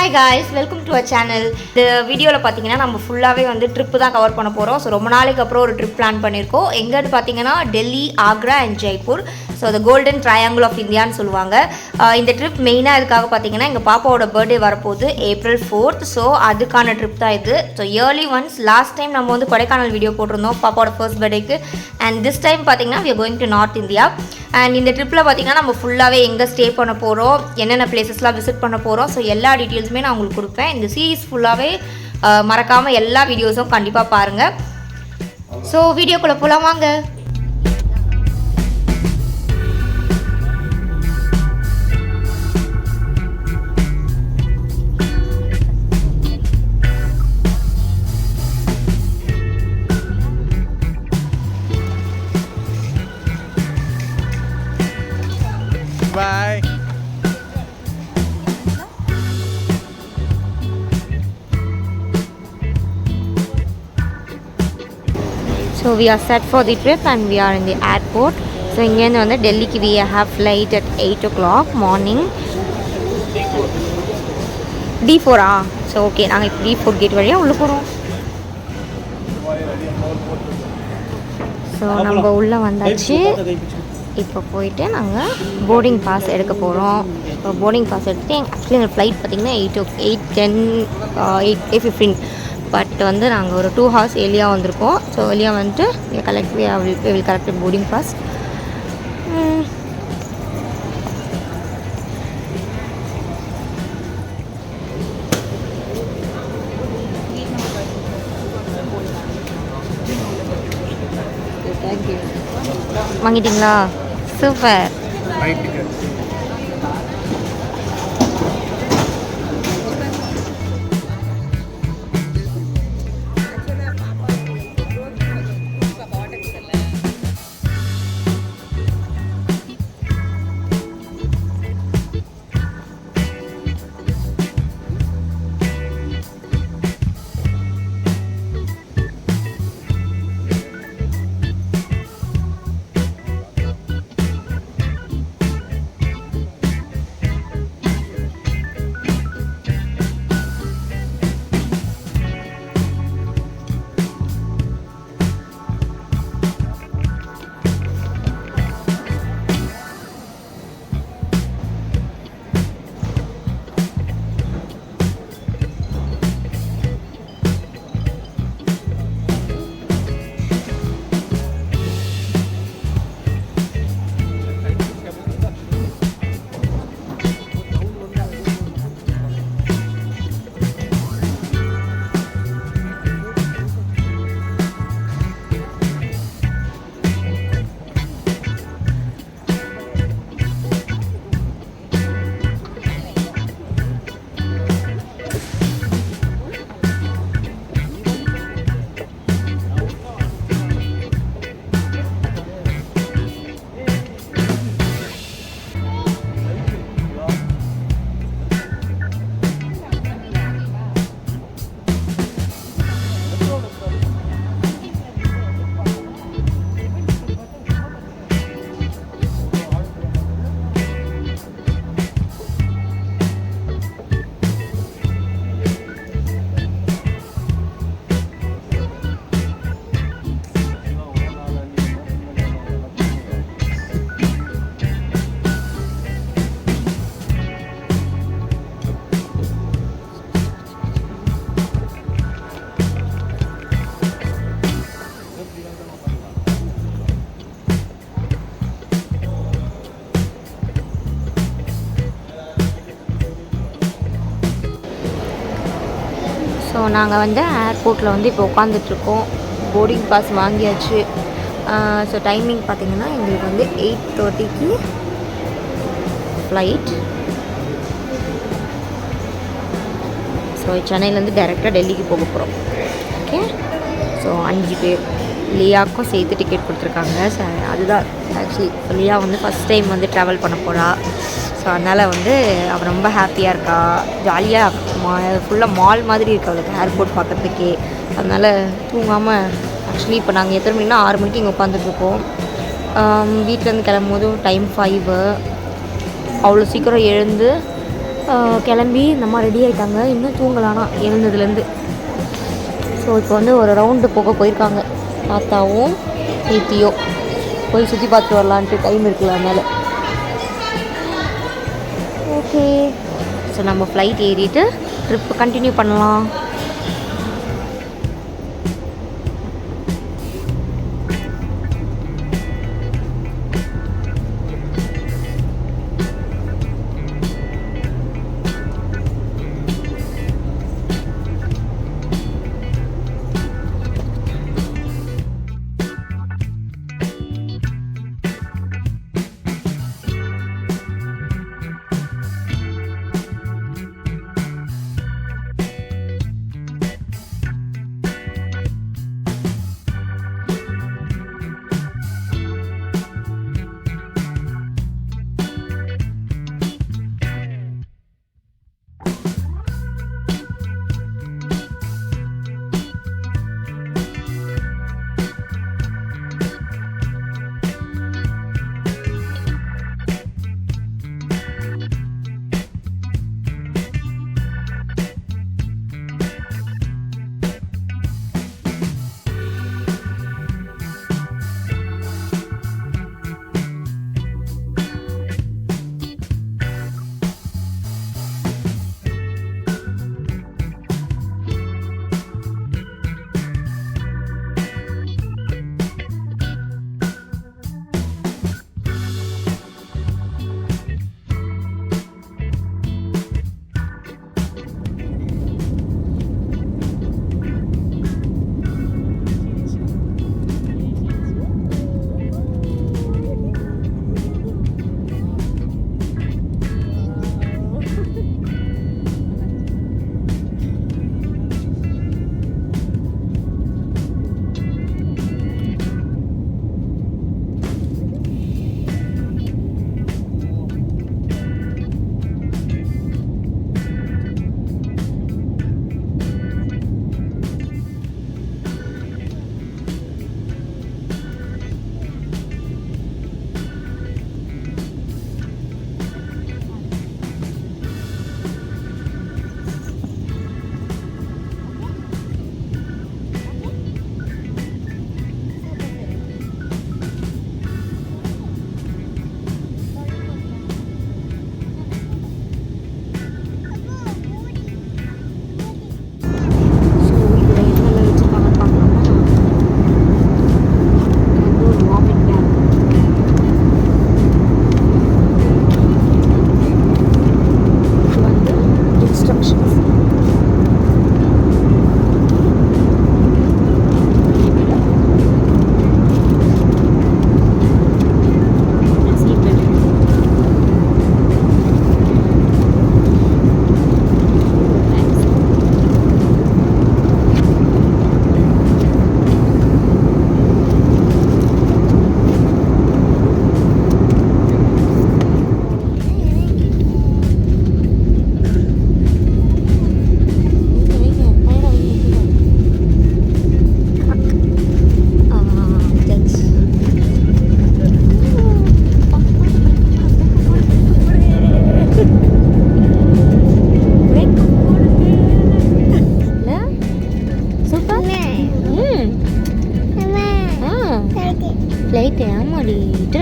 Hi guys, welcome to our channel. இந்த வீடியோவில் பார்த்தீங்கன்னா நம்ம ஃபுல்லாகவே வந்து ட்ரிப்பு தான் கவர் பண்ண போகிறோம். ஸோ ரொம்ப நாளைக்கு அப்புறம் ஒரு ட்ரிப் பிளான் பண்ணியிருக்கோம். எங்கன்னு பார்த்தீங்கன்னா Delhi, Agra and Jaipur. So the golden triangle of இந்தியான்னு சொல்லுவாங்க. இந்த ட்ரிப் மெயினாக இதுக்காக பார்த்தீங்கன்னா எங்கள் பாப்பாவோட பர்த்டே வரப்போகுது April 4th. ஸோ அதுக்கான ட்ரிப் தான் இது. So early once last time நம்ம வந்து கொடைக்கானல் வீடியோ போட்டிருந்தோம் பாப்பாவோட ஃபர்ஸ்ட் பர்த்டேக்கு. அண்ட் திஸ் டைம் பார்த்தீங்கன்னா we are going to north India. அண்ட் இந்த ட்ரிப்பில் பார்த்தீங்கன்னா நம்ம ஃபுல்லாகவே எங்கே ஸ்டே பண்ண போகிறோம், என்னென்ன பிளேசஸ்லாம் விசிட் பண்ண போகிறோம், ஸோ எல்லா டீட்டெயில்ஸுமே நான் உங்களுக்கு கொடுப்பேன். இந்த சீரீஸ் ஃபுல்லாகவே மறக்காமல் எல்லா வீடியோஸும் கண்டிப்பாக பாருங்கள். ஸோ வீடியோக்குள்ளே போகலாம் வாங்க. Bye. So we are set for the trip and we are in the airport. So இங்கேருந்து வந்து டெல்லிக்கு we have flight at 8 o'clock morning. D4 so okay, நாங்கள் இப்போ D4 கேட் வழியாக உள்ளே போகிறோம். ஸோ நம்ம உள்ளே வந்தாச்சு. இப்போ போயிட்டு நாங்கள் போர்டிங் பாஸ் எடுக்க போகிறோம். இப்போ போர்டிங் பாஸ் எடுத்துகிட்டு ஆக்சுவலி எங்கள் ஃப்ளைட் பார்த்திங்கன்னா 8:15 பட் வந்து நாங்கள் ஒரு 2 hours ஏர்லியாக வந்திருக்கோம். ஸோ வெளியாக வந்துட்டு வில் கலெக்ட் போர்டிங் பாஸ். வாங்கிட்டீங்களா? சூப்பர். ஸோ நாங்கள் வந்து ஏர்போர்ட்டில் வந்து இப்போ உட்காந்துட்ருக்கோம். போர்டிங் பாஸ் வாங்கியாச்சு. ஸோ டைமிங் பார்த்திங்கன்னா எங்களுக்கு வந்து 8:30க்கு ஃப்ளைட். ஸோ சென்னையிலேருந்து டைரெக்டாக டெல்லிக்கு போக போகிறோம். ஓகே, ஸோ 5 பேர். லியாவுக்கும் சேர்த்து டிக்கெட் கொடுத்துருக்காங்க. ஸோ அதுதான் ஆக்சுவலி லியா வந்து ஃபஸ்ட் டைம் வந்து ட்ராவல் பண்ண போகிறா. ஸோ அதனால் வந்து அவள் ரொம்ப ஹாப்பியாக இருக்கா, ஜாலியாக ஃபுல்லாக மால் மாதிரி இருக்குது அவளுக்கு ஏர்போர்ட் பார்க்குறதுக்கே. அதனால் தூங்காமல் ஆக்சுவலி இப்போ நாங்கள் எத்தனை மணினா 6 மணிக்கு இங்கே உட்காந்துட்ருக்கோம். வீட்டிலேருந்து கிளம்பும் போதும் டைம் 5. அவ்வளோ சீக்கிரம் எழுந்து கிளம்பி நம்ம ரெடி ஆகிட்டாங்க. இன்னும் தூங்கலானா எழுந்ததுலேருந்து. ஸோ இப்போ வந்து ஒரு ரவுண்டு போயிருக்காங்க தாத்தாவும் பேத்தியோ. போய் சுற்றி பார்த்துட்டு வரலான்ட்டு டைம் இருக்குல்ல அதனால். ஓகே, ஸோ நம்ம ஃப்ளைட் ஏறிட்டு ட்ரிப்பு கண்டினியூ பண்ணலாம்.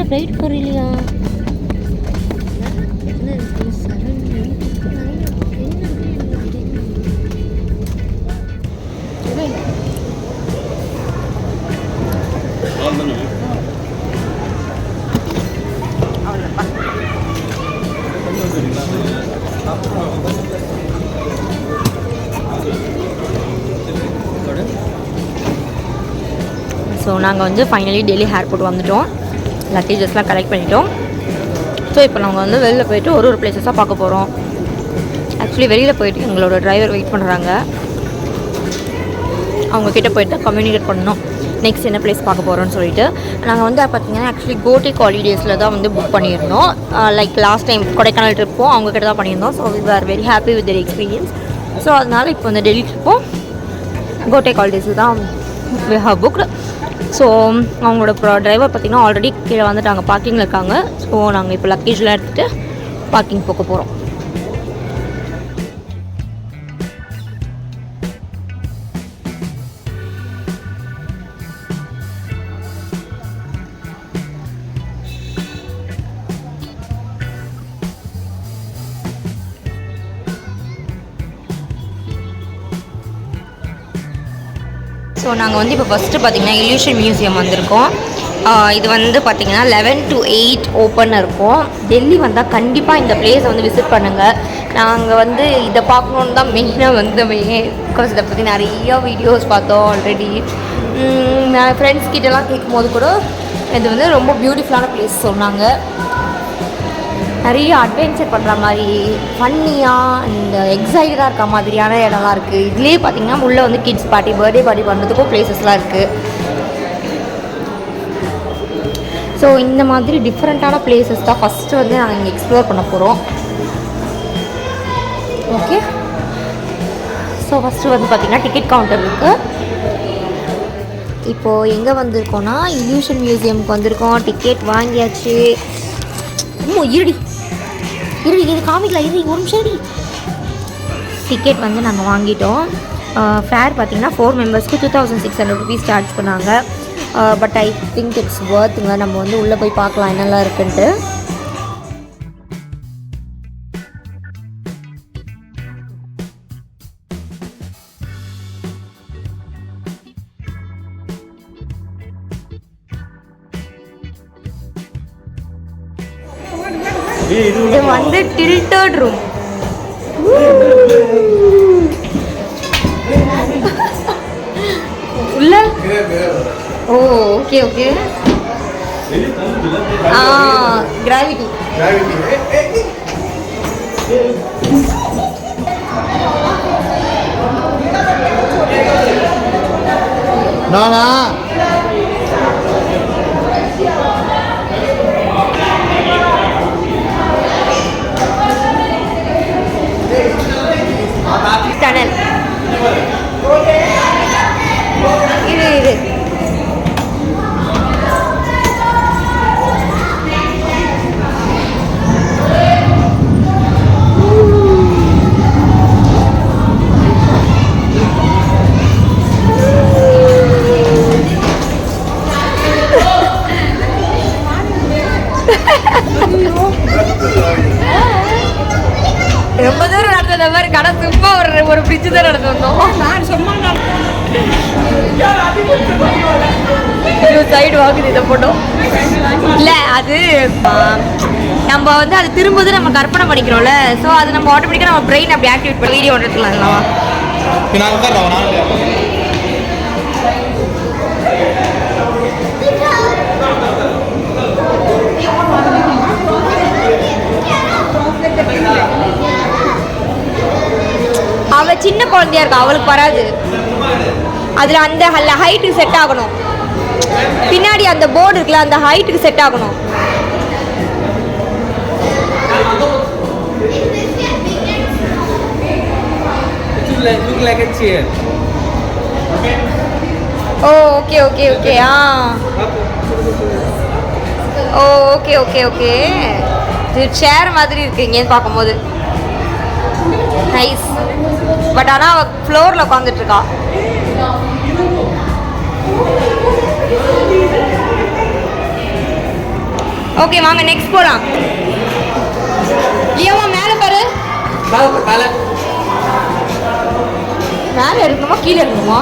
ஃப்ளைட் போகிறீங்களா? ஸோ நாங்கள் வந்து ஃபைனலி டெல்லி ஏர்போர்ட் வந்துவிட்டோம். லக்கேஜஸ்லாம் கலெக்ட் பண்ணிட்டோம். ஸோ இப்போ நாங்கள் வந்து வெளியில் போயிட்டு ஒரு பிளேசஸாக பார்க்க போகிறோம். ஆக்சுவலி வெளியில் போயிட்டு எங்களோட டிரைவர் வெயிட் பண்ணுறாங்க. அவங்கக்கிட்ட போயிட்டு கம்யூனிகேட் பண்ணணும் நெக்ஸ்ட் என்ன பிளேஸ் பார்க்க போகிறோன்னு சொல்லிட்டு. நாங்கள் வந்து பார்த்திங்கன்னா ஆக்சுவலி கோடெக் ஹாலிடேஸில் தான் வந்து புக் பண்ணியிருந்தோம். லைக் லாஸ்ட் டைம் கொடைக்கானல் ட்ரிப்பும் அவங்கக்கிட்ட தான் பண்ணியிருந்தோம். So we are very happy with their experience. So அதனால் இப்போ இந்த டெல்லி ட்ரிப்பும் கோடெக் ஹாலிடேஸில் தான் வி ஹவ் புக்டு. ஸோ அவங்களோட டிரைவர் பார்த்திங்கன்னா ஆல்ரெடி கீழே வந்துட்டாங்க, பார்க்கிங்கில் இருக்காங்க. ஸோ நாங்கள் இப்போ லக்கேஜ்லாம் எடுத்துகிட்டு பார்க்கிங் போக போகிறோம். ஸோ நாங்கள் வந்து இப்போ ஃபஸ்ட்டு பார்த்திங்கன்னா இல்யூஷன் மியூசியம் வந்திருக்கோம். இது வந்து பார்த்திங்கன்னா 11 to 8 ஓப்பன் இருக்கும். டெல்லி வந்தால் கண்டிப்பாக இந்த பிளேஸை வந்து விசிட் பண்ணுங்கள். நாங்கள் வந்து இதை பார்க்கணுன்னு தான் மெயினாக வந்தோமே. பிகாஸ் இதை பற்றி நிறையா வீடியோஸ் பார்த்தோம் ஆல்ரெடி. நான் ஃப்ரெண்ட்ஸ் கிட்டலாம் கேட்கும்போது கூட இது வந்து ரொம்ப பியூட்டிஃபுல்லான பிளேஸ் சொன்னாங்க. நிறைய அட்வென்ச்சர் பண்ணுற மாதிரி ஃபன்னியாக இந்த எக்ஸைட்டடாக இருக்க மாதிரியான இடம்லாம் இருக்குது. இதுலேயே பார்த்திங்கன்னா உள்ளே வந்து கிட்ஸ் பார்ட்டி பர்த்டே பார்ட்டி பண்ணுறதுக்கும் பிளேசஸ்லாம் இருக்குது. ஸோ இந்த மாதிரி டிஃப்ரெண்ட்டான பிளேசஸ் தான் ஃபஸ்ட்டு வந்து நாங்கள் இங்கே எக்ஸ்ப்ளோர் பண்ண போகிறோம். ஓகே, ஸோ ஃபஸ்ட்டு வந்து பார்த்திங்கன்னா டிக்கெட் கவுண்டர் இருக்குது. இப்போது எங்கே வந்திருக்கோன்னா இல்யூஷன் மியூசியமுக்கு வந்திருக்கோம். டிக்கெட் வாங்கியாச்சு. இருடி இது காமிக்கலாம். ஒரு நிமிஷம். டிக்கெட் வந்து நாங்கள் வாங்கிட்டோம். ஃபேர் பார்த்திங்கன்னா 4 மெம்பர்ஸ்க்கு 2600 rupees சார்ஜ் பண்ணாங்க. பட் ஐ திங்க் இட்ஸ் ஒர்த்துங்க. நம்ம வந்து உள்ளே போய் பார்க்கலாம் என்னெல்லாம் இருக்குன்ட்டு. இது வந்து டில்டட் ரூம். உள்ள ஓ ஓகே ஓகே. கிராவிட்டி. நானா டனல். இது ரொம்ப தூரம் நடந்த மாதிரி கடை சும்மா ஒரு பிரிட்ஜு தான் நடந்து வந்தோம். சைடு வாங்குது இதை போட்டோம். இல்லை அது நம்ம வந்து அது திரும்புது நம்ம கற்பனை பண்ணிக்கிறோம்ல. ஸோ அது நம்ம ஆட்டோமேட்டிக்காக நம்ம பிரெயின் அப்படி ஆக்டிவேட் பண்ணி வீடியோ எடுத்துக்கலாம். அவ சின்ன குழந்தையா இருக்கா, அவளுக்கு வராது. அதுல அந்த ஹைட்டுக்கு செட் ஆகணும். பின்னாடி அந்த போர்டு இருக்குல்ல, அந்த ஹைட்டுக்கு செட் ஆகணும். ஓ ஓகே ஓகே ஓகே. ஓ ஓகே ஓகே ஓகே. இது சேர் மாதிரி இருக்கு இங்கேன்னு பார்க்கும்போது. நைஸ். பட் ஆனால் அவள் ஃப்ளோரில் உட்காந்துட்டு இருக்கா. ஓகே வாங்க நெக்ஸ்ட் போகலாம். லியோமா மேலே பாரு. மேலே இருக்கணுமா கீழே இருக்கணுமா?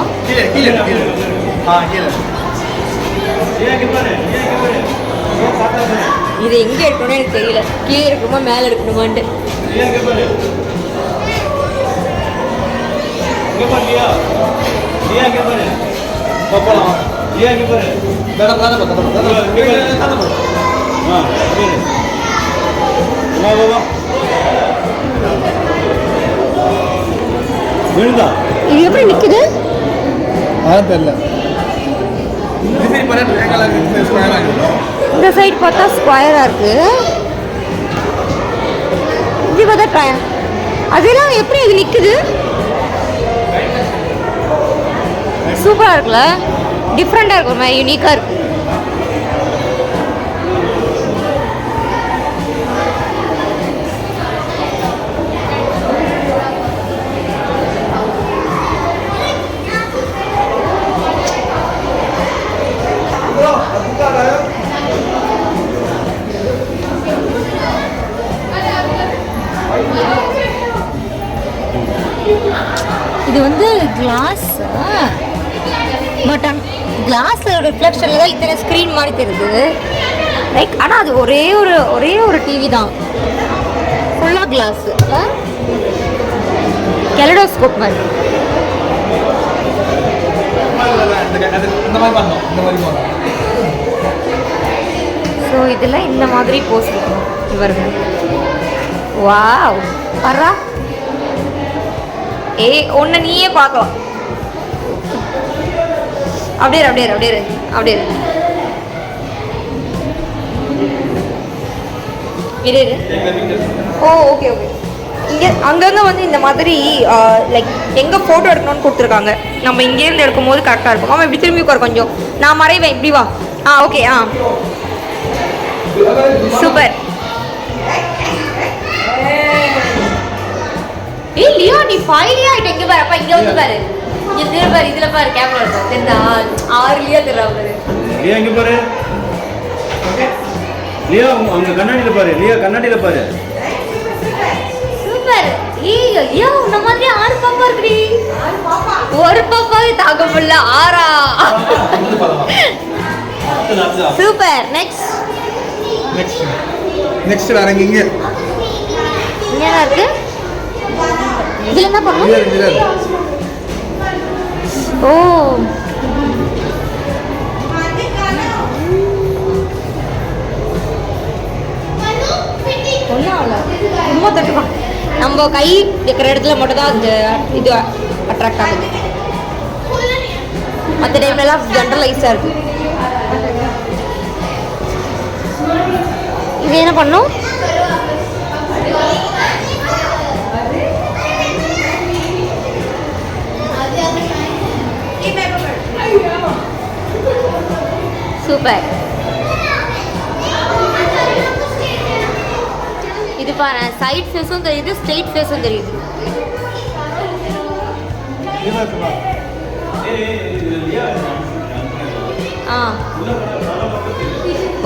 இது எங்கே இருக்கணும்னு எனக்கு தெரியல. கீழே இருக்கணுமா மேலே இருக்கணுமான்ட்டு. இது எப்படி நிக்குது? தெரியல. இந்த சைடு பார்த்தா ஸ்கொயரா இருக்கு. இது பார்த்தா ட்ரையா. அதெல்லாம் எப்படி இது நிக்குது? சூப்பராக இருக்குல்ல, டிஃப்ரெண்ட்டாக இருக்கும், ஒரு மாதிரி யூனிக்காக இருக்குது. இது வந்து கிளாஸ். பட் கிளாஸில் ரிஃப்ளெக்ஷனில் தான் இத்தனை ஸ்க்ரீன் மாதிரி தெரியுது லைக். ஆனால் அது ஒரே ஒரு டிவி தான், ஃபுல்லாக கிளாஸு, கெலடோஸ்கோப் மாதிரி. ஸோ இதில் இந்த மாதிரி போஸ் இருக்கும் இவருங்க. வாவ் வர்றா ஒன்று நீயே பார்க்கலாம். அப்படியே அப்படியே அப்படியே அப்படியே இரு. ஓ ஓகே ஓகே. இங்கே அங்கங்கே வந்து இந்த மாதிரி லைக் எங்கே ஃபோட்டோ எடுக்கணும்னு கொடுத்துருக்காங்க. நம்ம இங்கேருந்து எடுக்கும் போது கரெக்டாக இருக்கும். அவன் இப்படி திரும்பி உட்கார், கொஞ்சம் நான் மறைவேன், இப்படி வா. Okay super. லியோ நீ ஃபைனலி ஆயிட்ட. இங்கே பாரு, அப்பா இங்கே வந்து பாரு, இங்கே பாரு, இதில் பாரு, கேமரா இருக்கும் தெரிந்தா. 6 லியோ தெரியா பாரு. லியோ இங்கே பாரு, லியோ அவங்க கண்ணாடியில் பாரு, லியோ கண்ணாடியில் பாரு. சூப்பர். ஐயோ இந்த மாதிரி 6 பாப்பா இருக்குடி. ஒரு பாப்பாவே தாக்க முடியல, 6ஆ? சூப்பர். நெக்ஸ்ட் வேற இங்க என்ன இருக்கு? இதுல என்ன பண்ணுவோம்? ஓ ரொம்ப தட்டுமா. நம்ம கை இருக்கிற இடத்துல மட்டும் தான் அந்த இது அட்ராக்ட் ஆகுது. மற்ற டைம்லலாம் ஜென்ரலைஸாக இருக்கு. இது என்ன பண்ணும்? சூப்பர். இது பாரு, சைட் ஃபேஸும் தெரியுது, ஸ்ட்ரெயிட் ஃபேஸும் தெரியுது.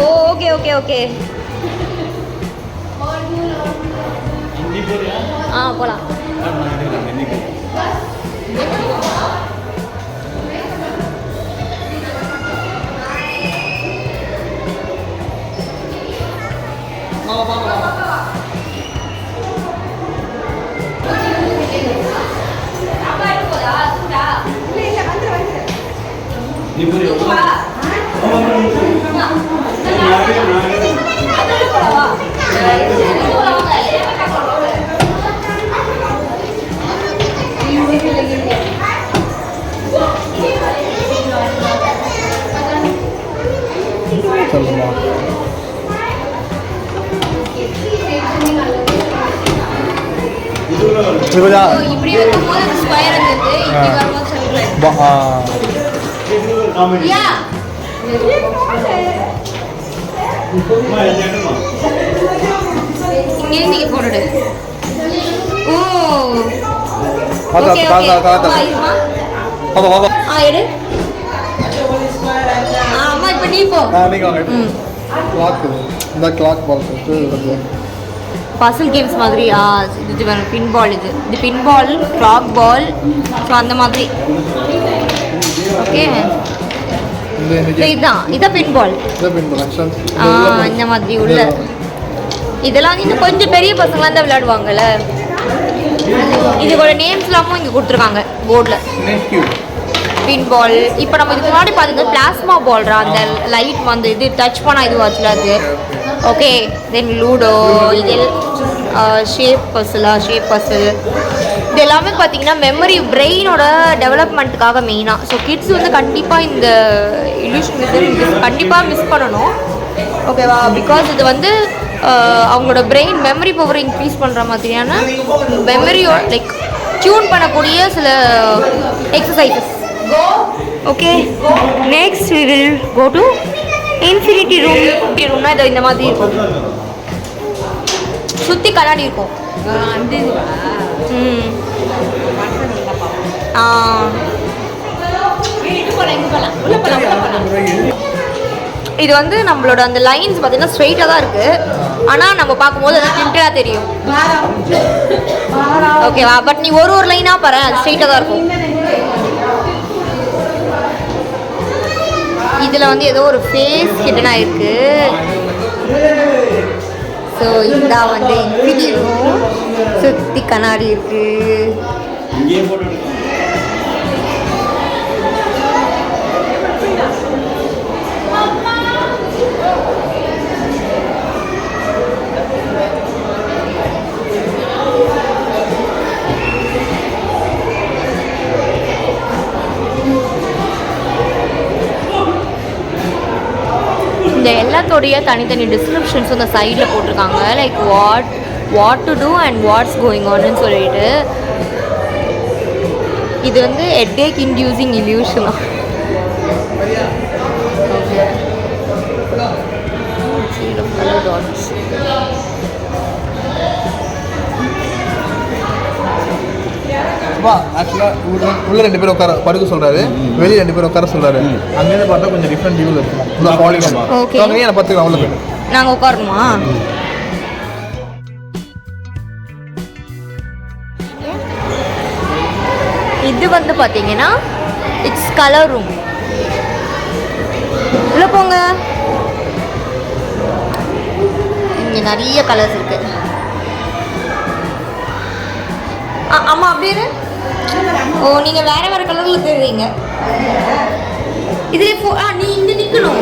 Okay okay okay. போலாம். இப்படி வரும்போது ஸ்கொயர் இருந்தது, இப்படி வரும்போது சர்க்கிள். இங்கே நீங்க போடுடு. ஓ ஓகே எடு. அம்மா இப்போ நீ போ. இந்த கிளாக் பால் பசில் கேம்ஸ் மாதிரி. இது பின் பால், இது பின் பால், கிளாக் பால், ஸோ அந்த மாதிரி. ஓகே இதான் பின் பால். இந்த மாதிரி உள்ள இதெல்லாம் இன்னும் கொஞ்சம் பெரிய பசங்களாம் தான் விளையாடுவாங்கல்ல. இதுக்கோட நேம்ஸ்லாமும் இங்கே கொடுத்துருக்காங்க போர்டில். பின் பால். இப்போ நம்ம இதுக்கு முன்னாடி பார்த்தது பிளாஸ்மா பால்ரா, அந்த லைட் வந்து இது டச் பண்ணால் இது வச்சுல அது. ஓகே தென் லூடோ, இது ஷேப் பசில். இது எல்லாமே பார்த்தீங்கன்னா மெமரி, பிரெயினோட டெவலப்மெண்ட்டுக்காக மெயினாக. ஸோ கிட்ஸ் வந்து கண்டிப்பாக இந்த இல்யூஷன் கண்டிப்பாக மிஸ் பண்ணணும், ஓகேவா? பிகாஸ் இது வந்து அவங்களோட பிரெயின் மெமரி பவரை இன்க்ரீஸ் பண்ணுற மாதிரியான மெமரியோ லைக் டியூன் பண்ணக்கூடிய சில exercises. Okay next we will go to infinity ரூம்னா இது இந்த மாதிரி இருக்கும், சுற்றி கண்ணாடி இருக்கும். இது வந்து நம்மளோட அந்த லைன்ஸ் பார்த்தீங்கன்னா ஸ்ட்ரெயிட்டாக தான் இருக்குது, ஆனால் நம்ம பார்க்கும்போது அது டில்டாக தெரியும், ஓகேவா? பட் நீ ஒரு லைனாக பாரு, அது ஸ்ட்ரெயிட்டாக தான் இருக்கும். இதில் வந்து ஏதோ ஒரு ஃபேஸ் ஹிடனாக இருக்கு. ஸோ இதான் வந்து இன்ஃபினிட்டி ரூம். சுற்றி கண்ணாடி இருக்கு. இங்கேயே போட்டு எடுக்கலாம். இந்த எல்லாத்தோடைய தனித்தனி டிஸ்கிரிப்ஷன்ஸ் அந்த சைடில் போட்டிருக்காங்க. Like what to do and what's going ஆன்னு சொல்லிட்டு. இது வந்து ஹெட்டேக் இன்டியூசிங் இல்யூஷனா? ஆக்சுவலாக உள்ள 2 பேர் உட்கார படுக்க சொல்றாரு, வெளியே 2 பேர் உட்கார சொல்றாரு. அங்கேருந்து பார்த்தா கொஞ்சம் டிஃப்ரெண்ட் வியூவில் இருக்கும். ஓகே, அங்கேயே நான் பார்த்துக்கலாம். உள்ள போயிட்டு நாங்கள் உட்காரணுமா? இது வந்து பார்த்தீங்கன்னா இட்ஸ் கலர் ரூம். உள்ள போங்க. இங்கே நிறைய கலர்ஸ் இருக்கு. ஆமாம், அப்படியே. ஓ, நீங்கள் வேற வேற கலரில் தெரியுறீங்க. இதுல நீ இங்க நிக்கணும்.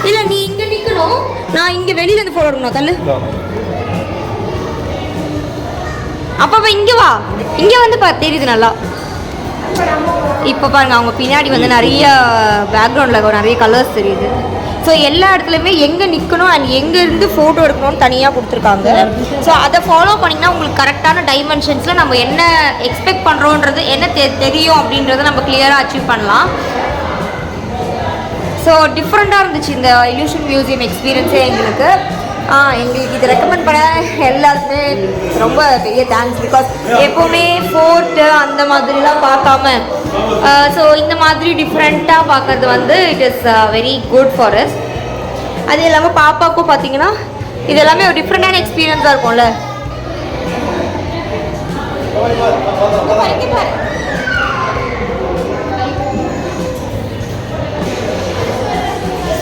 இல்ல, நீ இங்க நிக்கணும். நான் இங்க வெளியில இருந்து போட எடுக்கணும். தள்ளு. அப்ப இங்க வா. இங்க வந்து பாரு, தெரியுது நல்லா. இப்போ பாருங்க, அவங்க பின்னாடி வந்து நிறைய பேக்ரவுண்டில் நிறைய கலர்ஸ் தெரியுது. ஸோ எல்லா இடத்துலையுமே எங்கே நிற்கணும் அண்ட் எங்கே இருந்து ஃபோட்டோ எடுக்கணும்னு தனியாக கொடுத்துருக்காங்க. ஸோ அதை ஃபாலோ பண்ணிங்கன்னா உங்களுக்கு கரெக்டான டைமென்ஷன்ஸில் நம்ம என்ன எக்ஸ்பெக்ட் பண்ணுறோன்றது என்ன தெரியும் அப்படின்றத நம்ம கிளியராக அச்சீவ் பண்ணலாம். ஸோ டிஃப்ரெண்ட்டாக இருந்துச்சு இந்த இல்யூஷன் மியூசியம் எக்ஸ்பீரியன்ஸே எங்களுக்கு. எங்களுக்கு இது ரெக்கமெண்ட் பண்ண எல்லாருக்குமே ரொம்ப பெரிய தேங்க்ஸ். பிகாஸ் எப்போவுமே ஃபோர்ட்டு அந்த மாதிரிலாம் பார்க்காம ஸோ இந்த மாதிரி டிஃப்ரெண்ட்டாக பார்க்கறது வந்து it is very good for us. அது இல்லாமல் பாப்பாவுக்கும் பார்த்தீங்கன்னா இது எல்லாமே ஒரு டிஃப்ரெண்ட்டான எக்ஸ்பீரியன்ஸாக இருக்கும்ல.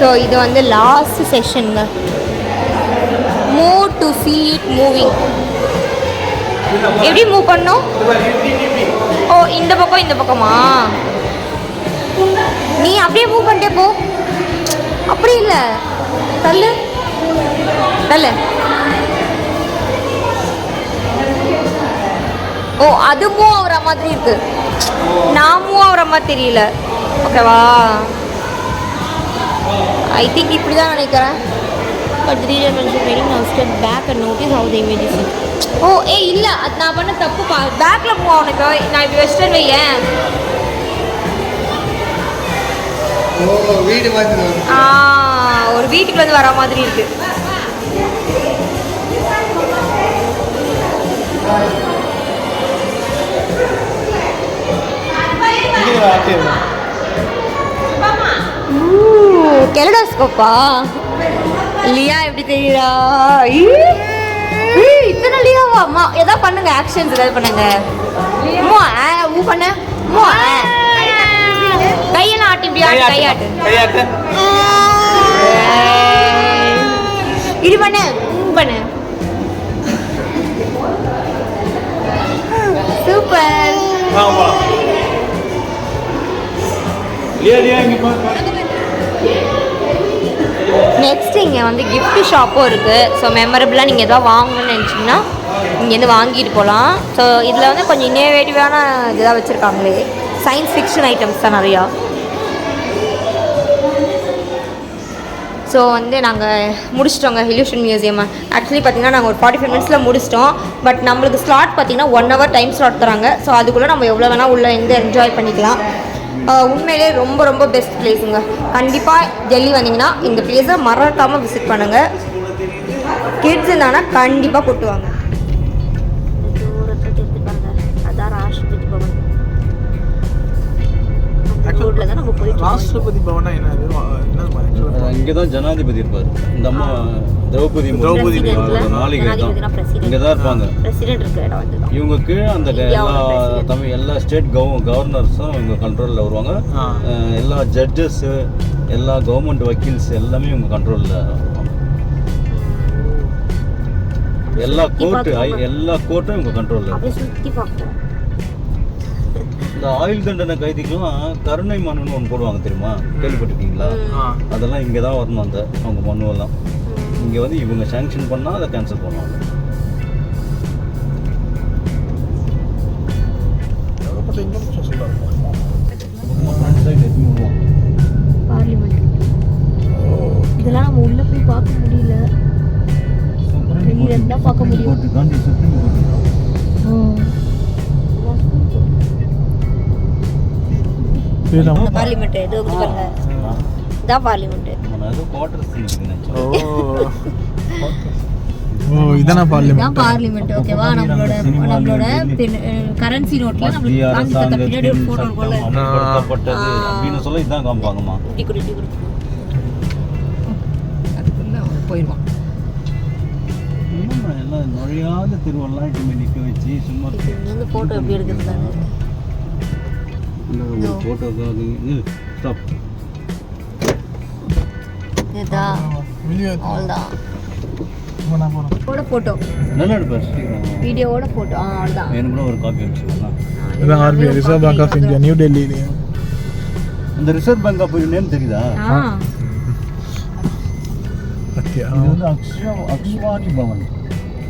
ஸோ இது வந்து லாஸ்ட் செஷனுங்க. Move to see it moving. எப்படி மூவ் பண்ணோம்? ஓ, இந்த பக்கம் இந்த பக்கமா? நீ அப்படியே மூவ் பண்ணிட்டே போ. அப்படி இல்லை, தள்ளு தள்ளு. ஓ, அது மூவ் ஆகுற மாதிரி இருக்கு. நான் மூவ் ஆகுற மாதிரி தெரியல. ஓகேவா? ஐ திங்க் இப்படி தான் நினைக்கிறேன். But the three-dimensional painting now step back and notice how the image is. ஓ, இல்லை, அது நான் பண்ண தப்பு. பேக்கில் மூவ் ஆகணும். இப்போ நான் இப்படி வெஸ்டர்ன் வையேன். வீடு மாதிரி ஒரு வீட்டுக்குள்ள இருந்து வர மாதிரி இருக்கு. கெலடாஸ்கோப்பா? லியா எப்படி தெரியுதா? இத்தனை லியாவா? அம்மா எதாவது பண்ணுங்க, ஆக்ஷன்ஸ் ஏதாவது பண்ணுங்க. ஊ பண்ண கையெல்லாம் ஆட்டி, இப்படி ஆட்டு, கையாட்டு. இது பண்ண பண்ணு. சூப்பர். நெக்ஸ்ட் இங்கே வந்து கிஃப்ட் ஷாப்பும் இருக்குது. ஸோ மெமரபிளாக நீங்கள் எதாவது வாங்கணும்னு நினச்சிங்கன்னா இங்கேருந்து வாங்கிட்டு போகலாம். ஸோ இதில் வந்து கொஞ்சம் இன்னோவேட்டிவான இதெல்லாம் வச்சுருக்காங்களே. சயின்ஸ் ஃபிக்ஷன் ஐட்டம்ஸ் தான் நிறையா. ஸோ வந்து நாங்கள் முடிச்சிட்டோங்க இல்யூஷன் மியூசியம். ஆக்சுவலி பார்த்திங்கன்னா நாங்கள் ஒரு 45 மினிட்ஸில் முடிச்சிட்டோம். பட் நம்மளுக்கு ஸ்லாட் பார்த்திங்கன்னா 1 hour டைம் ஸ்லாட் தராங்க. ஸோ அதுக்குள்ளே நம்ம எவ்வளோ வேணால் உள்ளே இருந்து என்ஜாய் பண்ணிக்கலாம். உண்மையிலே ரொம்ப ரொம்ப பெஸ்ட் பிளேஸுங்க. கண்டிப்பாக டெல்லி வந்தீங்கன்னா இந்த பிளேஸை மறக்காமல் விசிட் பண்ணுங்கள். கிட்ஸ் இருந்தாங்கன்னா கண்டிப்பாக கூட்டுவாங்க. அதான் ராஷ்டிரபதி பவன். ராஷ்டிரபதி பவனா என்னது? இங்கே தான் ஜனாதிபதி இருப்பார். இந்த அம்மா திரௌபதி மாளிகை தான் இங்கே தான் இருப்பாங்க. இவங்க கீழே அந்த எல்லா ஸ்டேட் கவர்னர்ஸும் இவங்க கண்ட்ரோலில் வருவாங்க. எல்லா ஜட்ஜஸ்ஸு எல்லா கவர்மெண்ட் வக்கீல்ஸ் எல்லாமே இவங்க கண்ட்ரோலில். எல்லா கோர்ட்டும் இவங்க கண்ட்ரோலில். அப்படியே சுற்றி பார்ப்போம். இந்த ஆயுள் தண்டனை கைதிக்கெல்லாம் கருணை மனுன்னு ஒன்று போடுவாங்க தெரியுமா, கேள்விப்பட்டிருக்கீங்களா? அதெல்லாம் இங்கே தான் வரணும். அவங்க மனுவெல்லாம் இங்கே வந்து இவங்க சேங்ஷன் பண்ணால் அதை கேன்சல் பண்ணுவாங்க. பார்லிமெண்ட் இதெல்லாம் நம்ம உள்ள போய் பார்க்க முடியல. வெளியில பார்க்க முடியும். பார்லிமெண்ட் இது பாருங்க, இதான் பார்லிமெண்ட். இதான பார்லிமெண்ட். பார்லிமெண்ட் ஓகேவா? நம்மளோட கரன்சி நோட்ல நம்மளுக்கு பின்னாடி ஒரு போட்டோ இருக்கும்ல, அப்படின்னு சொல்ல இதான் காமிப்பாங்கம்மா. போயிடுவான் எல்லாம் நுழையாத திருவெல்லாம் இட்டு நிற்க வச்சு சும்மா இந்த போட்டோ எப்படி எடுக்கிறது? போட்டோக்காக ஸ்டாப். இதா அவ்வளோதான் போட்டோ. நல்லா எடுப்பார் வீடியோவோட போட்டோ. அவ்வளோதான். எனக்கு கூட ஒரு காப்பி அனுப்பிச்சுக்கலாம். இதான் RBI, reserve bank of India, new டெல்லியில. அந்த reserve bank of India name தெரியுதா? சத்யா. இது வந்து அக்ஷ்வானி பவன்.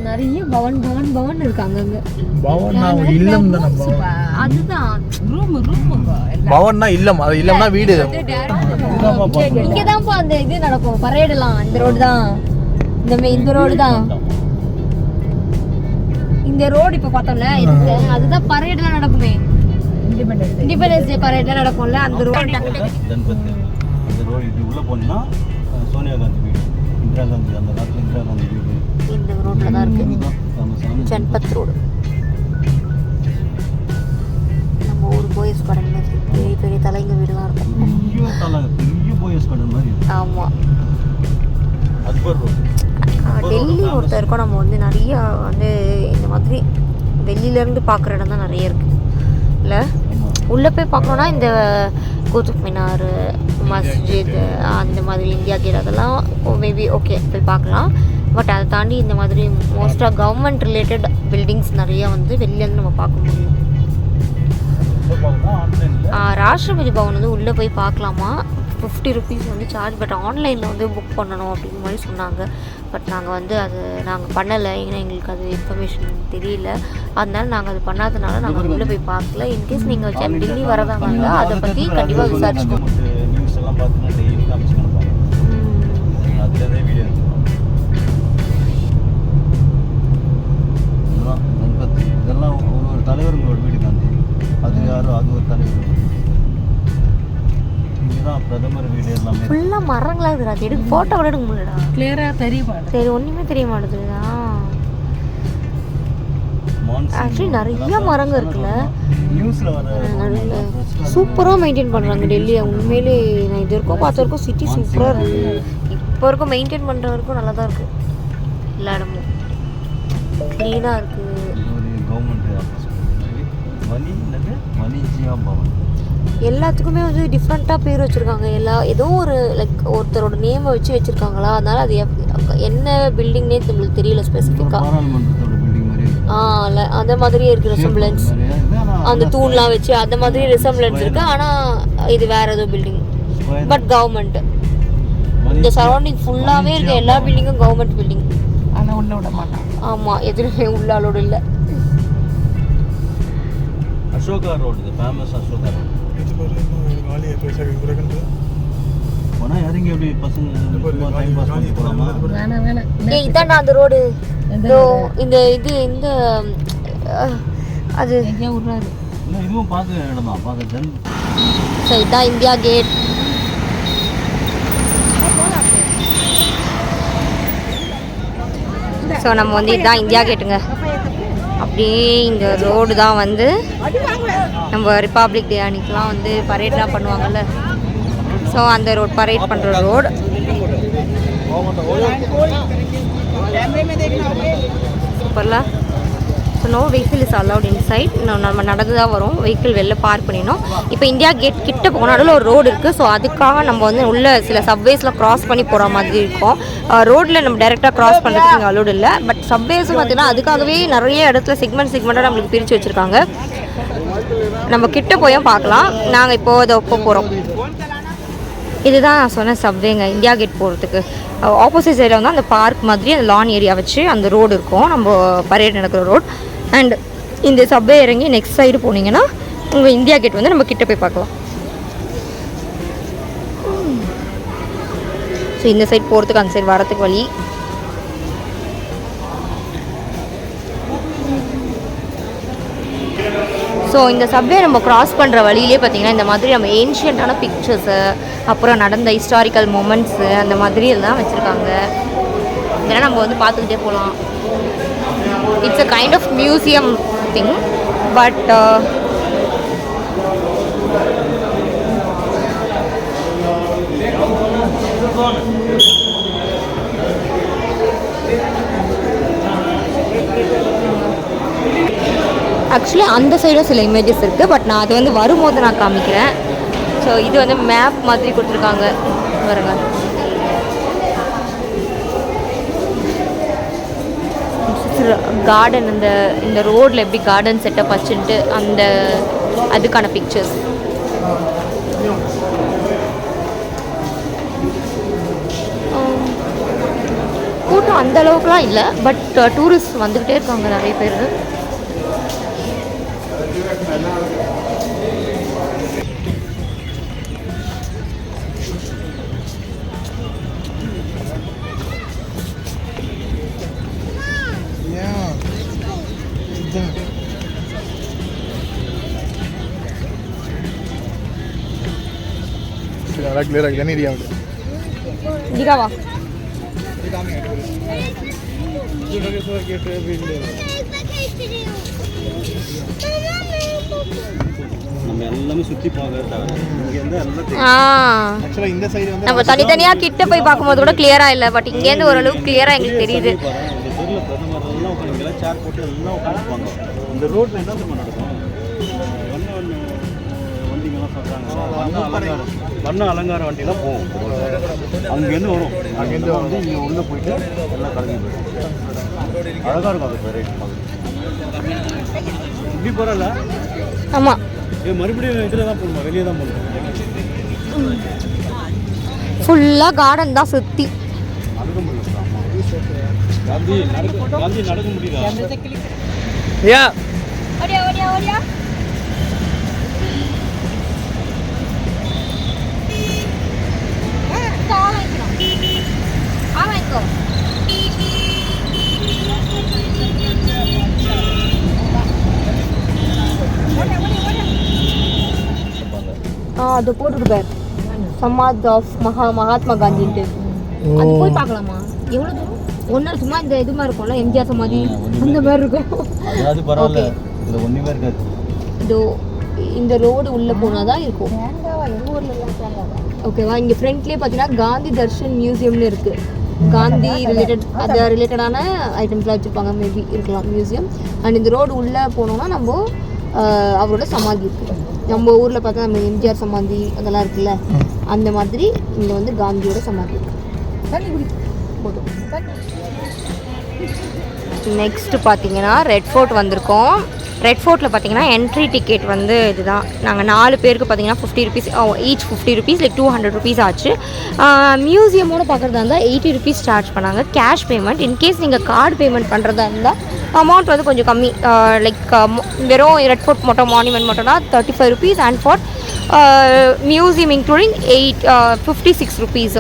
நிறைய பவன் இருக்காங்க அங்க. பவன்னா இல்லம் தான. அதுதான் ரூம். பவன்னா இல்லம், அது இல்லம்னா வீடு. இங்க தான் அந்த இது நடக்கும், பரேடெல்லாம். இந்த ரோடு தான், இந்த ரோடு தான். இந்த ரோடு இப்ப பார்த்தோம்ல, அதுதான் பரேடெல்லாம் நடக்குமே. இண்டிபெண்டன்ஸ் டே பரேட்லாம் நடக்கும்ல, அந்த ரோடு. அந்த ரோடு இது உள்ள போனா சோனியா காந்தி வீடு, இந்திரா காந்தி, அந்த காலத்துல இந்திரா காந்தி வீடு இந்த ரோட்ல தான் இருக்கு. ஜன்பத் ரோடு. நம்ம ஊர் போயஸ் கடன் மாதிரி பெரிய பெரிய தலைங்க வீடுலாம் இருக்கும். பெரிய போயஸ் கடன் மாதிரி. ஆமா. அக்பர் ரோடு. டெல்லி ஒருத்தர் இருக்கோம். நம்ம வந்து நிறைய வந்து இந்த மாதிரி வெளியிலேருந்து பார்க்குற இடம் தான் நிறைய இருக்குது இல்லை? உள்ளே போய் பார்க்கணுன்னா இந்த குதுப் மினார், மஸ்ஜித், அந்த மாதிரி இந்தியா கேட், அதெல்லாம் மேபி ஓகே போய் பார்க்கலாம். பட் அதை தாண்டி இந்த மாதிரி மோஸ்ட்டாக கவர்மெண்ட் ரிலேட்டட் பில்டிங்ஸ் நிறைய வந்து வெளியிலேருந்து நம்ம பார்க்க முடியும். ராஷ்டிரபதி பவன் வந்து உள்ளே போய் பார்க்கலாமா, 50 rupees வந்து சார்ஜ். பட் ஆன்லைனில் வந்து புக் பண்ணணும் அப்படிங்கிற மாதிரி சொன்னாங்க. பட் நாங்கள் வந்து அது பண்ணலை, ஏன்னா எங்களுக்கு அது இன்ஃபர்மேஷன் தெரியல. அதனால நாங்கள் அது பண்ணாதனால நாங்கள் உள்ளே போய் பார்க்கல. இன்கேஸ் நீங்கள் டெல்லி வரதா வந்தால் அதை பற்றி கண்டிப்பாக விசாரிச்சுக்கோங்க. நியூஸ் எல்லாம் பார்த்தீங்கன்னா டெய்லி காமிச்சுக்கணும். அதுலேருந்தே வீடியோ இதெல்லாம் ஒரு தலைவர்களோட வீடு தான். அது யாரோ அது ஒரு தலைவர். இங்கதான் பிரதமர் வீடு எல்லாமே ஃபுல்லாக மரங்களா இருக்குது. அது எடுக்க ஃபோட்டோ கூட எடுக்க முடியலடா. கிளியராக தெரிய ஒன்றுமே தெரிய மாட்டேதுடா. ஆக்சுவலி நிறைய மரங்க இருக்குல்ல. நியூஸ்ல வர சூப்பராக மெயின்டைன் பண்ணுறாங்க டெல்லியை. உண்மையிலே நான் இது வரைக்கும் பார்த்த வரைக்கும் சிட்டி சூப்பராக இருக்குது. இப்போ வரைக்கும் மெயின்டைன் பண்ணுற வரைக்கும் நல்லா தான் இருக்குது. எல்லா இடமும் க்ளீனாக இருக்குது. Government office Vanijya Bhawan. எல்லாத்துக்குமே வந்து டிஃப்ரெண்ட்டாக பேர் வச்சுருக்காங்க. ஏதோ ஒரு லைக் ஒருத்தரோட நேமை வச்சு வச்சுருக்காங்களா, அதனால் அது என்ன பில்டிங்னே நம்மளுக்கு தெரியல ஸ்பெசிஃபிக்காக. அந்த மாதிரியே இருக்குது ரெசம்பிளன்ஸ். அந்த தூண்லாம் வச்சு அந்த மாதிரி ரெசம்பிளன்ஸ் இருக்குது. ஆனால் இது வேறு ஏதோ பில்டிங், பட் கவர்மெண்ட். இந்த சரௌண்டிங் ஃபுல்லாகவே இருக்க எல்லா பில்டிங்கும் கவர்மெண்ட் பில்டிங். ஆனால் உள்ள விட மாட்டான். ஆமாம், எதுவுமே உள்ளாலோடு இல்லை. Ashoka road, famous Ashoka road. போனால் இறங்கி எப்படி பசங்க டைம் பாஸ் பண்ணி போகலாமா? வேணாம். இதாண்டா அந்த ரோடு. இந்த அது எங்கேயா விட்றாரு. இல்லை, இதுவும் பார்க்க இடம் தான். பார்க்க ஸோ இதான் இந்தியா கேட். ஸோ நம்ம வந்து இதுதான் இந்தியா கேட்டுங்க. அப்படியே இந்த ரோடு தான் வந்து நம்ம ரிப்பப்ளிக் டே அன்னைக்கெலாம் வந்து பரேட்லாம் பண்ணுவாங்கல்ல. ஸோ அந்த ரோட் பரேட் பண்ணுற ரோடு. சூப்பர்ல. So no vehicle is allowed inside. நம்ம நடந்து தான் வரும், வெஹிக்கிள் வெளில பார்க் பண்ணிடணும். இப்போ இந்தியா கேட் கிட்ட போனால் நடுவில் ஒரு ரோடு இருக்குது. ஸோ அதுக்காக நம்ம வந்து உள்ள சில சப்வேஸில் க்ராஸ் பண்ணி போகிற மாதிரி இருக்கும். ரோட்டில் நம்ம டேரெக்டாக க்ராஸ் பண்ணுறதுக்கு இங்கே அலோடு இல்லை. பட் சப்வேஸும் பார்த்திங்கன்னா அதுக்காகவே நிறைய இடத்துல செக்மெண்ட்டாக நம்மளுக்கு பிரித்து வச்சுருக்காங்க. நம்ம கிட்ட போயும் பார்க்கலாம். நாங்கள் இப்போது அதை போகிறோம். இதுதான் நான் சொன்ன சப்வேங்க, இந்தியா கேட் போகிறதுக்கு. ஆப்போசிட் சைடில் வந்து அந்த பார்க் மாதிரி அந்த லான் ஏரியா வச்சு அந்த ரோடு இருக்கும், நம்ம பரேட் நடக்கிற ரோடு. அண்ட் இந்த சப்வே இறங்கி நெக்ஸ்ட் சைடு போனீங்கன்னா உங்கள் இந்தியா கேட் வந்து நம்ம கிட்ட போய் பார்க்கலாம். ஸோ இந்த சைடு போகிறதுக்கு அந்த சைடு வரத்துக்கு வழி. ஸோ இந்த சப்வே நம்ம க்ராஸ் பண்ணுற வழியிலே பார்த்திங்கன்னா இந்த மாதிரி நம்ம ஏன்ஷியண்ட்டான பிக்சர்ஸு, அப்புறம் நடந்த ஹிஸ்டாரிக்கல் மூமெண்ட்ஸு அந்த மாதிரி எல்லாம் வச்சுருக்காங்க. இதெல்லாம் நம்ம வந்து பார்த்துக்கிட்டே போகலாம். It's a kind of museum thing. But actually அந்த சைடும் சில இமேஜஸ் இருக்குது. பட் நான் அது வந்து வரும்போது நான் காமிக்கிறேன். ஸோ இது வந்து மேப் மாதிரி கொடுத்துருக்காங்க பாருங்க. கார்டன் இந்த ரோடில் எப்படி கார்டன் செட்டப் வச்சுட்டு அந்த அதுக்கான பிக்சர்ஸ். கூட்டம் அந்த அளவுக்குலாம் இல்லை. பட் டூரிஸ்ட் வந்துக்கிட்டே இருக்காங்க நிறைய பேர். क्लियर आगे नहीं दिया दिखावा நம்ம எல்லாமே சுற்றி பார்க்கறதால இங்கேருந்து எல்லாம் ஆக்சுவலாக இந்த சைடு வந்து நம்ம தனித்தனியாக கிட்ட போய் பார்க்கும்போது கூட கிளியராக இல்லை. பட் இங்கேருந்து ஓரளவுக்கு கிளியராக எங்களுக்கு தெரியுது. இந்த தெருவில் பிரதமர் எல்லாம் உட்காந்து சேர் போட்டு எல்லாம் உட்காந்துப்பாங்க. இந்த ரோட்டில் என்ன தெரியுமா நடக்கும்? வண்டிங்கெல்லாம் சொல்கிறாங்க வண்ண அலங்கார வண்டிலாம் போகும். அங்கேருந்து வரும். அங்கேருந்து வந்து இங்கே உள்ளே போயிட்டு எல்லாம் கலங்கி போயிடும். அழகாக இருக்கும் அது பேர். இப்படி போகிறல ஆமாம், மறுபடியும் இதில் தான் போகணுமா? வெளியே தான் போகணும். ஃபுல்லாக கார்டன் தான் சுற்றி. நடக்க முடியல. காந்தி நடக்க முடியல. ஓடியா ஓடியா ஓடியா. அது போட்டுருப்பார் சமாத் ஆஃப் மகாத்மா காந்தின்ட்டு. அது போய் பார்க்கலாமா? எவ்வளோ தூரம்? ஒன்றும் சும்மா இந்த இது மாதிரி இருக்கும்ல, எம்ஜிஆர் சமாதி அந்த மாதிரி இருக்கும். அதாவது பரவாயில்ல, இதில் ஒன்றுமே இருக்காது. இதோ இந்த ரோடு உள்ளே போனால் தான் இருக்கும். ஓகேவா? இங்கே ஃப்ரண்ட்லேயே பார்த்தீங்கன்னா காந்தி தர்ஷன் மியூசியம்னு இருக்குது. காந்தி ரிலேட்டடான ஐட்டம்ஸ்லாம் வச்சுருப்பாங்க. மேபி இருக்கலாம் மியூசியம். அண்ட் இந்த ரோடு உள்ளே போனோம்னா நம்ம அவரோட சமாதி இருக்குது. நம்ம ஊரில் பார்த்தா நம்ம எம்ஜிஆர் சமாதி அதெல்லாம் இருக்குல்ல, அந்த மாதிரி இங்கே வந்து காந்தியோட சமாதி இருக்குது. நெக்ஸ்ட்டு பார்த்தீங்கன்னா ரெட் ஃபோர்ட் வந்திருக்கோம். ரெட் ஃபோர்ட்டில் பார்த்தீங்கன்னா என்ட்ரி டிக்கெட் வந்து இதுதான். நாங்கள் 4 பேருக்கு பார்த்தீங்கன்னா 50 rupees each 50 rupees, like 200 rupees ஆச்சு. மியூசியமோடு பார்க்குறதா இருந்தால் 80 rupees சார்ஜ் பண்ணாங்க கேஷ் பேமெண்ட். இன்கேஸ் நீங்கள் கார்டு பேமெண்ட் பண்ணுறதா இருந்தால் அமௌண்ட் வந்து கொஞ்சம் கம்மி. லைக் வெறும் ரெட் ஃபோர்ட் மட்டும் மானுமெண்ட் மட்டும்னா 35 rupees and for museum including 56 rupees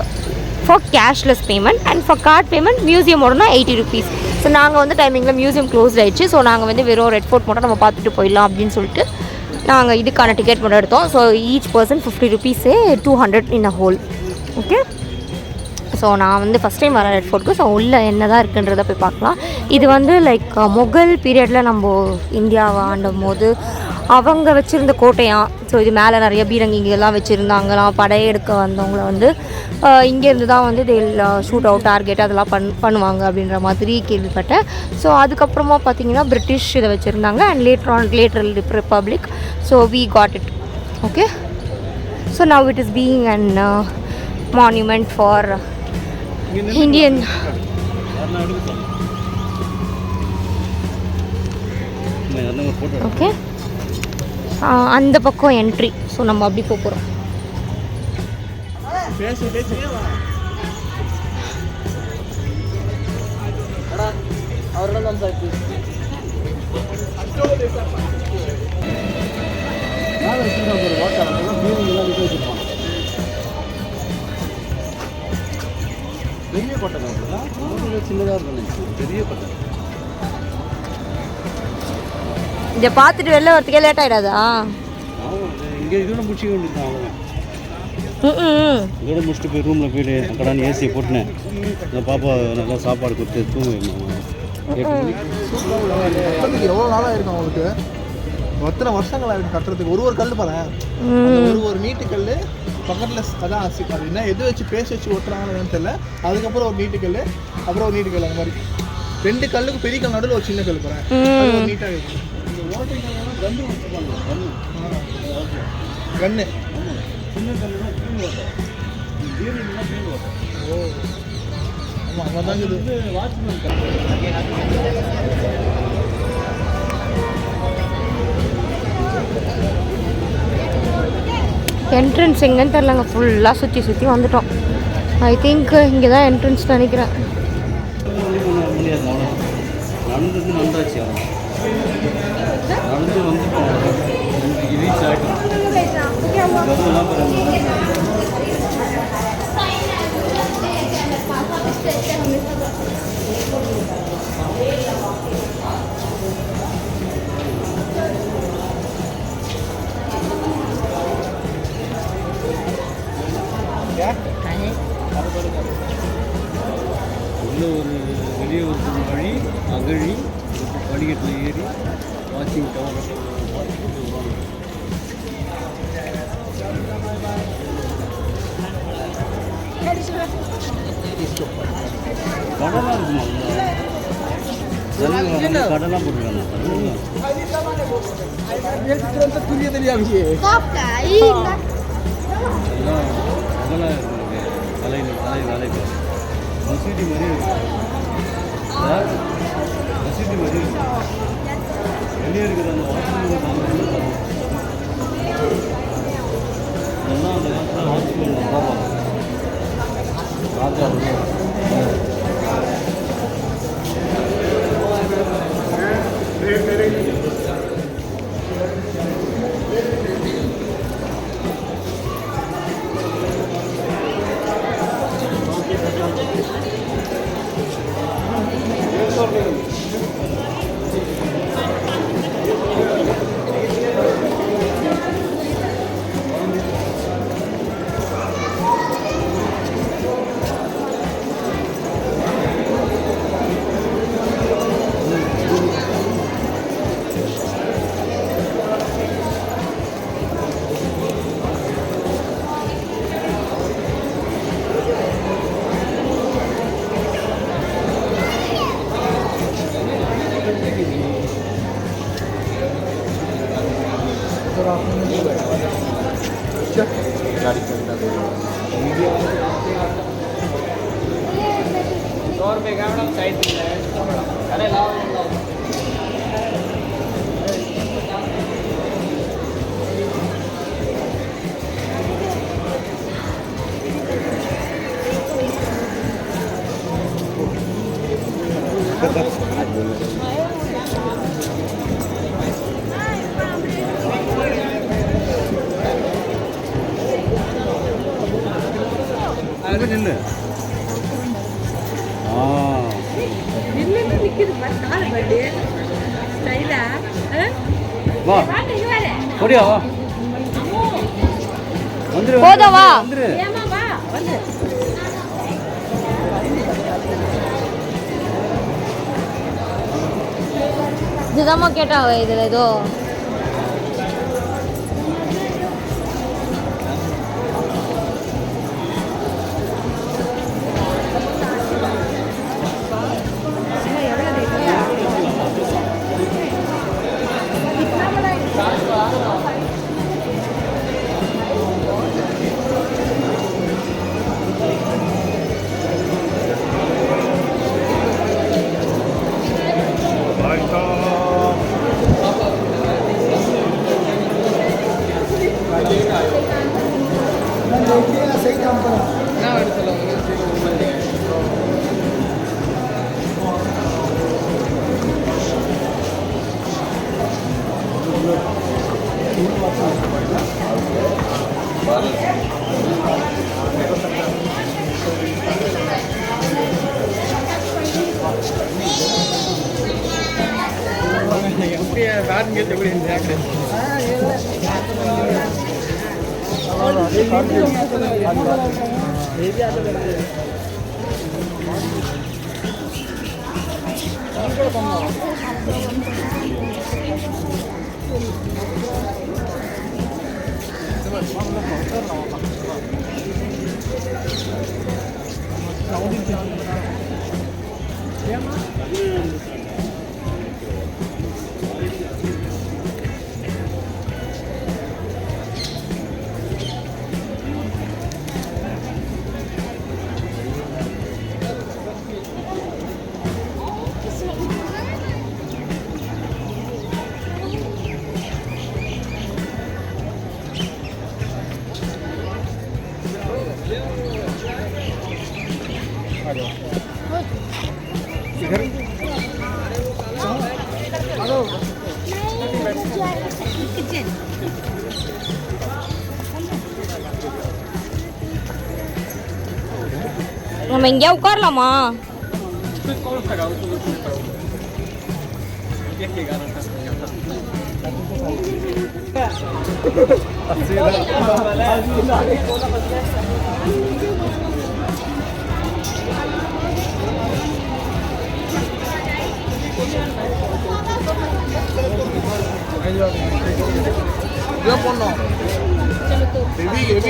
for cashless payment. And for card payment மியூசியமோடனா 80 rupees. ஸோ நாங்கள் வந்து டைமிங்கில் மியூசியம் க்ளோஸ் ஆகிடுச்சு. ஸோ நாங்கள் வந்து வெறும் ரெட் ஃபோர்ட் மட்டும் நம்ம பார்த்துட்டு போயிடலாம் அப்படின்னு சொல்லிட்டு நாங்கள் இதுக்கான டிக்கெட் மட்டும் எடுத்தோம். So each person 50 rupees, 200 in a whole. Okay. So நான் வந்து ஃபஸ்ட் டைம் வரேன் ரெட் ஃபோர்ட்டுக்கு. ஸோ உள்ளே என்ன தான் இருக்குன்றதை போய் பார்க்கலாம். இது வந்து லைக் முகல் பீரியடில் நம்ம இந்தியாவை ஆண்டும் போது அவங்க வச்சுருந்த கோட்டையாம். ஸோ இது மேலே நிறைய பீரங்கிங்கெல்லாம் வச்சுருந்தாங்களாம். படையெடுக்க வந்தவங்கள வந்து இங்கேருந்து தான் வந்து ஷூட் அவுட் டார்கெட் அதெல்லாம் பண்ணுவாங்க அப்படின்ற மாதிரி கேள்விப்பட்டேன். ஸோ அதுக்கப்புறமா பார்த்தீங்கன்னா பிரிட்டிஷ் இதை வச்சுருந்தாங்க and later republic. So we got it. Okay, so now it is being an monument for Indian. Okay, அந்த பக்கம் என்ட்ரி. ஸோ நம்ம அப்படி போகிறோம். பெரிய கோட்டை சின்னதாக இருக்கும். பெரிய கோட்டை இதை பார்த்துட்டு வெளில வரத்துக்கே லேட் ஆகிடாதா? இங்கே இதோட முடிச்சு வேண்டியது இதோட முடிச்சுட்டு போய் ரூமில் போய்ட்டு அக்கடான்னு ஏசியை போட்டுனேன். இந்த பாப்பா நல்லா சாப்பாடு கொடுத்து தூங்குவேன். எவ்வளோ நாளாக இருக்கும் அவங்களுக்கு? எத்தனை வருஷங்கள் ஆகிடும் கட்டுறதுக்கு? ஒரு கல் பாரு, ஒரு நீட்டு கல் பக்கத்தில். அதான் அது என்ன எது வச்சு பேச வச்சு ஒட்டுறாங்கன்னு தெரியல. அதுக்கப்புறம் ஒரு நீட்டு கல், அப்புறம் ஒரு நீட்டு கல். அந்த மாதிரி 2 கல்லுக்கு பெரிய கல் நடுவில் ஒரு சின்ன கல் போகிறேன். அது ஒரு நீட்டாக இருக்கும். கண்ணு சின்ன கல் ஓ ஆமாம், அங்கே தான் இது வாட்ச்மேன் கல். என்ட்ரன்ஸ் எங்கன்னு தெரிலங்க. ஃபுல்லாக சுற்றி வந்துட்டோம். ஐ திங்க் இங்கே தான் என்ட்ரன்ஸ் நினைக்கிறேன். நடந்தது நல்லாச்சு. நடந்து வந்துட்டோம். ரீச் ஆகிட்டோம். உள்ள ஒரு வெளியே ஒரு வழி அகழி படிக்கட்டில் ஏறி வாட்சிங் டவர் கடலாம் இருக்குமா? கடலாம் போட்டுருக்காங்க. அதெல்லாம் கலை மசூதி மாதிரி இருக்கு. மசூதி மாதிரி இருக்கு. வெளியே இருக்கிற அந்த வாட்ச்மேன் எல்லாம் அந்த காலத்தில் வாட்ச்மேன் பார்ப்பாங்க. ராஜா நின்று வா போடியா வா வந்துரு போதவா வந்துரு இதுதாம்மா கேட்டாங்க இதில் ஏதோ நம்ம எங்கேயா உட்காரலாமா?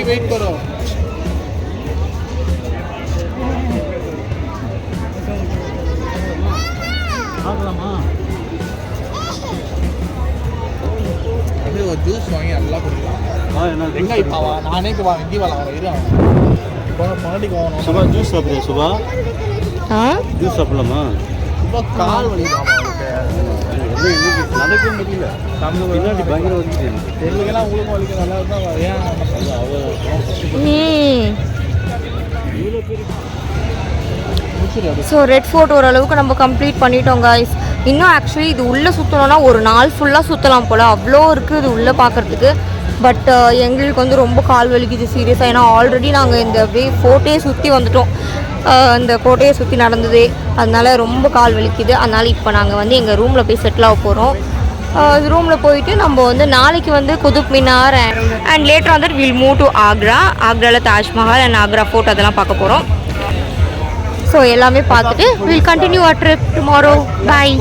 वेट करो ஜூஸ் வாங்கி நல்லா குடிக்கலாம். எங்க இப்போ நானே இப்போ இங்கே வரலாம் இரு பாண்டிக்கு வாங்கணும். சுபா ஜூஸ் சாப்பிடுவோம். சுபா ஜூஸ் சாப்பிடலாமா? சுபா கால் வலிக்குதாமா அவருக்கு? நடக்க முடியல. பின்னாடி பயங்கர வலிக்குது. எங்களுக்கெல்லாம் உங்களுக்கு வலிக்க நல்லா தான். ஏன் ஸோ ரெட் ஃபோர்ட் ஓரளவுக்கு நம்ம கம்ப்ளீட் பண்ணிட்டோம் guys. இன்னும் ஆக்சுவலி இது உள்ளே சுற்றணுன்னா ஒரு நாள் ஃபுல்லாக சுற்றலாம் போல், அவ்வளோ இருக்குது இது உள்ளே பார்க்குறதுக்கு. பட் எங்களுக்கு வந்து ரொம்ப கால் வலிக்குது சீரியஸாக. ஏன்னா ஆல்ரெடி நாங்கள் இந்த ஃபோர்ட்டே சுற்றி வந்துட்டோம், இந்த கோட்டையை சுற்றி நடந்ததே. அதனால ரொம்ப கால் வலிக்குது. அதனால் இப்போ நாங்கள் வந்து எங்கள் ரூமில் போய் செட்டில் ஆக போகிறோம். ரூமில் போயிட்டு நம்ம வந்து நாளைக்கு வந்து குதுப் மினார் அண்ட் லேட்டர் வந்து வில் மூவ் டு ஆக்ரா. ஆக்ராவில் தாஜ்மஹால் அண்ட் ஆக்ரா ஃபோர்ட் அதெல்லாம் பார்க்க போகிறோம். ஸோ எல்லாமே பார்த்துட்டு will continue our trip tomorrow. Bye.